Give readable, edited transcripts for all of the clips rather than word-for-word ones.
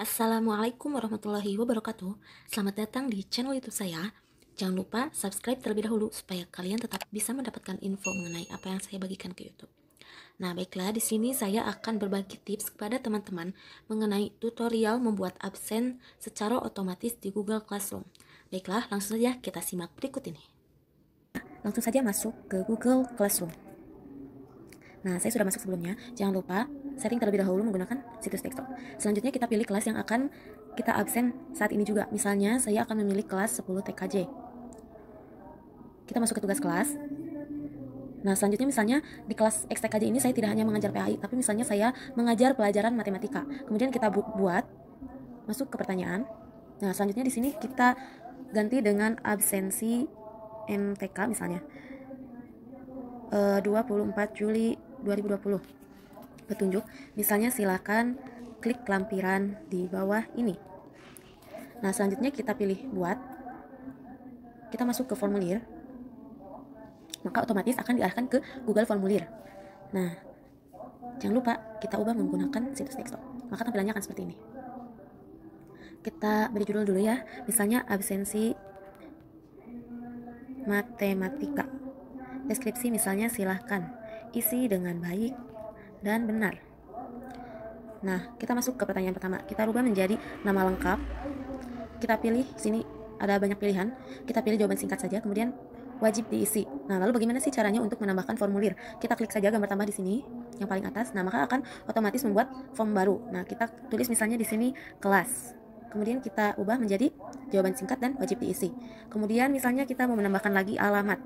Assalamualaikum warahmatullahi wabarakatuh. Selamat datang di channel YouTube saya. Jangan lupa subscribe terlebih dahulu supaya kalian tetap bisa mendapatkan info mengenai apa yang saya bagikan ke YouTube. Nah, baiklah, di sini saya akan berbagi tips kepada teman-teman mengenai tutorial membuat absen secara otomatis di Google Classroom. Baiklah, langsung saja kita simak berikut ini. Langsung saja masuk ke Google Classroom. Nah, saya sudah masuk sebelumnya. Jangan lupa setting terlebih dahulu menggunakan situs desktop. Selanjutnya kita pilih kelas yang akan kita absen saat ini juga. Misalnya saya akan memilih kelas 10 TKJ. Kita masuk ke tugas kelas. Nah, selanjutnya misalnya di kelas XTKJ ini saya tidak hanya mengajar PAI, tapi misalnya saya mengajar pelajaran matematika. Kemudian kita buat masuk ke pertanyaan. Nah, selanjutnya di sini kita ganti dengan absensi MTK misalnya. 24 Juli 2020. Petunjuk, misalnya silakan klik lampiran di bawah ini. Nah, selanjutnya kita pilih buat. Kita masuk ke formulir. Maka otomatis akan diarahkan ke Google Formulir. Nah, jangan lupa kita ubah menggunakan situs desktop. Maka tampilannya akan seperti ini. Kita beri judul dulu ya. Misalnya absensi matematika. Deskripsi misalnya silahkan isi dengan baik dan benar. Nah, kita masuk ke pertanyaan pertama. Kita rubah menjadi nama lengkap. Kita pilih sini ada banyak pilihan. Kita pilih jawaban singkat saja, kemudian wajib diisi. Nah, lalu bagaimana sih caranya untuk menambahkan formulir? Kita klik saja gambar tambah di sini yang paling atas. Nah, maka akan otomatis membuat form baru. Nah, kita tulis misalnya di sini kelas. Kemudian kita ubah menjadi jawaban singkat dan wajib diisi. Kemudian misalnya kita mau menambahkan lagi alamat.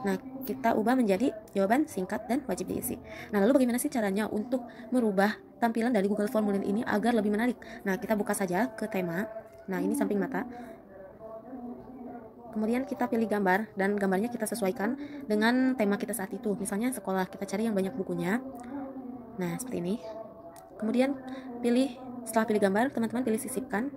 Nah, kita ubah menjadi jawaban singkat dan wajib diisi. Nah, lalu bagaimana sih caranya untuk merubah tampilan dari Google Formulir ini agar lebih menarik? Nah, kita buka saja ke tema. Nah, ini samping mata. Kemudian kita pilih gambar dan gambarnya kita sesuaikan dengan tema kita saat itu. Misalnya sekolah, kita cari yang banyak bukunya. Nah, seperti ini. Kemudian setelah pilih gambar, teman-teman pilih sisipkan.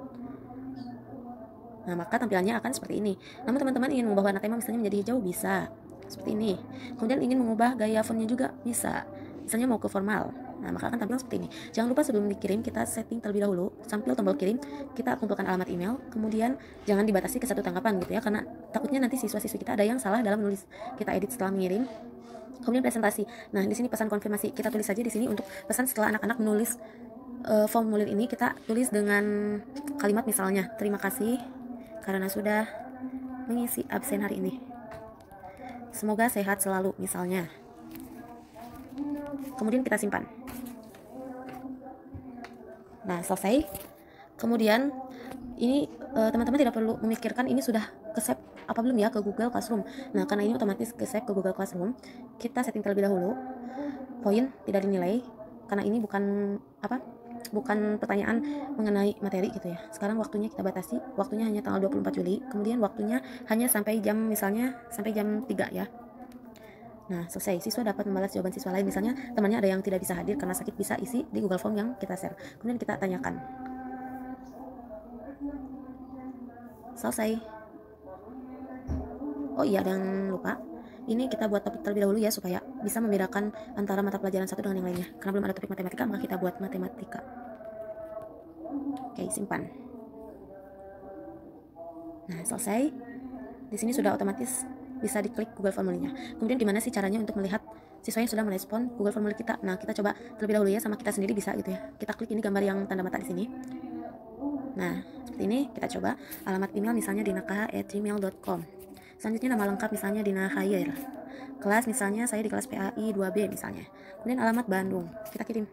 Nah, maka tampilannya akan seperti ini. Namun teman-teman ingin mengubah warna tema misalnya menjadi hijau, bisa. Seperti ini. Kemudian ingin mengubah gaya fontnya juga, bisa. Misalnya mau ke formal. Nah, maka akan tampil seperti ini. Jangan lupa sebelum dikirim, kita setting terlebih dahulu. Sambil tombol kirim, kita kumpulkan alamat email. Kemudian jangan dibatasi ke satu tangkapan gitu ya, karena takutnya nanti siswa-siswi kita ada yang salah dalam menulis. Kita edit setelah mengirim. Kemudian presentasi. Nah, di sini pesan konfirmasi. Kita tulis saja di sini untuk pesan setelah anak-anak menulis formulir ini, kita tulis dengan kalimat misalnya, terima kasih karena sudah mengisi absen hari ini. Semoga sehat selalu misalnya. Kemudian kita simpan. Nah, selesai. Kemudian ini teman-teman tidak perlu memikirkan ini sudah ke-save apa belum ya ke Google Classroom. Nah, karena ini otomatis ke-save ke Google Classroom, kita setting terlebih dahulu. Poin tidak dinilai karena ini bukan pertanyaan mengenai materi gitu ya. Sekarang waktunya kita batasi, waktunya hanya tanggal 24 Juli, kemudian waktunya hanya sampai jam 3 ya. Nah, selesai. Siswa dapat membalas jawaban siswa lain. Misalnya temannya ada yang tidak bisa hadir karena sakit, bisa isi di Google Form yang kita share. Kemudian kita tanyakan. Selesai. Oh iya, dan lupa. Ini kita buat topik terlebih dahulu ya, supaya bisa membedakan antara mata pelajaran satu dengan yang lainnya. Karena belum ada topik matematika, maka kita buat matematika. Oke, simpan. Nah, selesai. Di sini sudah otomatis bisa diklik Google Formulirnya. Kemudian gimana sih caranya untuk melihat siswa yang sudah merespon Google Formulir kita? Nah, kita coba terlebih dahulu ya, sama kita sendiri bisa gitu ya. Kita klik ini gambar yang tanda mata di sini. Nah, seperti ini kita coba. Alamat email misalnya dinakah@gmail.com. Selanjutnya nama lengkap misalnya Dina Khair. Kelas misalnya saya di kelas PAI 2B misalnya. Kemudian alamat Bandung. Kita kirim.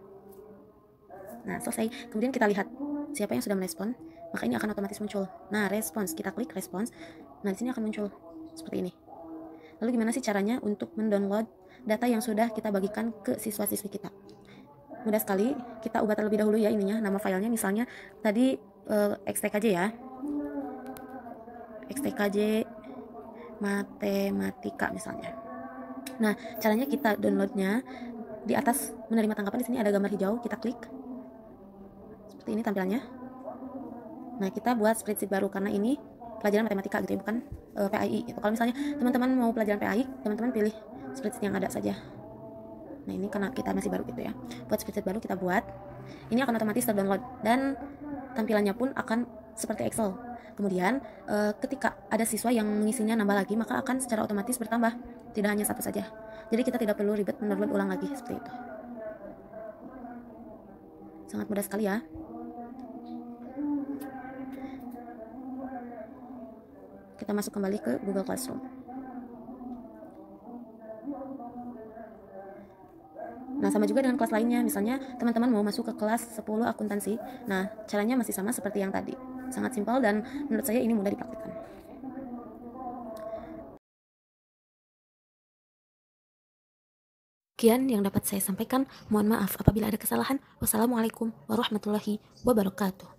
Nah, selesai. Kemudian kita lihat siapa yang sudah merespon, maka ini akan otomatis muncul. Nah, respons, kita klik respons. Nah, di sini akan muncul seperti ini. Lalu gimana sih caranya untuk mendownload data yang sudah kita bagikan ke siswa-siswi kita? Mudah sekali, kita ubah terlebih dahulu ya ininya, nama filenya misalnya tadi XTKJ ya. XTKJ matematika misalnya. Nah, caranya kita downloadnya di atas menerima tangkapan, di sini ada gambar hijau, kita klik. Seperti ini tampilannya. Nah, kita buat spreadsheet baru karena ini pelajaran matematika gitu ya, bukan PAI gitu. Kalau misalnya teman-teman mau pelajaran PAI, teman-teman pilih spreadsheet yang ada saja. Nah, ini karena kita masih baru gitu ya. Buat spreadsheet baru kita buat. Ini akan otomatis terdownload dan tampilannya pun akan seperti Excel. Kemudian ketika ada siswa yang mengisinya nambah lagi, maka akan secara otomatis bertambah, tidak hanya satu saja. Jadi kita tidak perlu ribet mendownload ulang lagi seperti itu. Sangat mudah sekali ya. Kita masuk kembali ke Google Classroom. Nah, sama juga dengan kelas lainnya. Misalnya, teman-teman mau masuk ke kelas 10 akuntansi. Nah, caranya masih sama seperti yang tadi. Sangat simpel dan menurut saya ini mudah dipraktikkan. Sekian yang dapat saya sampaikan. Mohon maaf apabila ada kesalahan. Wassalamualaikum warahmatullahi wabarakatuh.